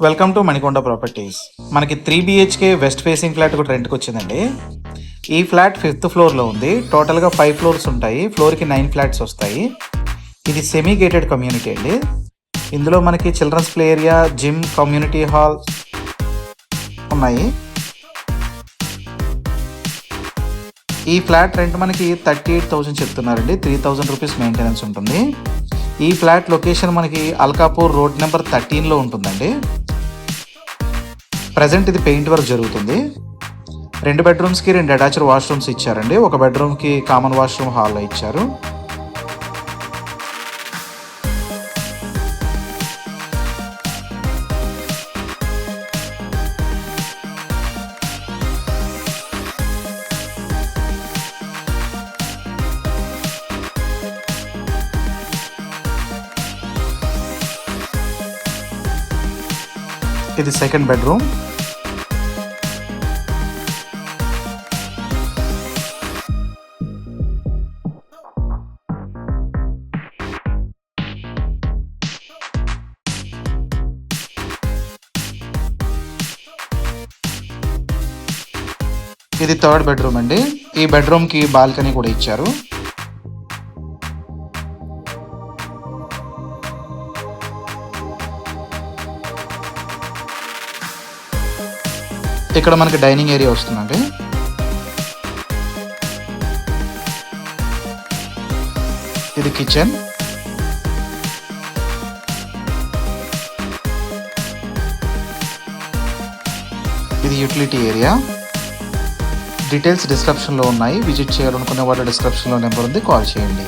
Welcome to Manikonda properties. మనకి 3 BHK west facing flat కూడా రెంట్కి వచ్చిందండి. ఈ ఫ్లాట్ 5th ఫ్లోర్లో ఉంది. టోటల్గా 5 ఫ్లోర్స్ ఉంటాయి. ఫ్లోర్కి 9 ఫ్లాట్స్ వస్తాయి. ఇది సెమీ గేటెడ్ కమ్యూనిటీ అండి. ఇందులో మనకి children's play area, gym, community hall ఉన్నాయి. ఈ ఫ్లాట్ రెంట్ మనకి 38,000 చెప్తున్నారండి. 3,000 రూపీస్ మెయింటెనెన్స్ ఉంటుంది. ఈ ఫ్లాట్ లొకేషన్ మనకి అల్కాపూర్ రోడ్ నెంబర్ 13లో ఉంటుందండి. ప్రజెంట్ ఇది పెయింట్ వర్క్ జరుగుతుంది. 2 బెడ్రూమ్స్కి 2 అటాచ్డ్ వాష్రూమ్స్ ఇచ్చారండి. ఒక బెడ్రూమ్కి కామన్ వాష్రూమ్ హాల్లో ఇచ్చారు. ఇది సెకండ్ బెడ్రూమ్. ఇది థర్డ్ బెడ్రూమ్ అండి. ఈ బెడ్రూమ్కి బాల్కనీ కూడా ఇచ్చారు. ఇక్కడ మనకి డైనింగ్ ఏరియా వస్తుందండి. ఇది కిచెన్. ఇది యూటిలిటీ ఏరియా. డీటెయిల్స్ డిస్క్రిప్షన్లో ఉన్నాయి. విజిట్ చేయాలనుకునే వాళ్ళ డిస్క్రిప్షన్లో నెంబర్ ఉంది, కాల్ చేయండి.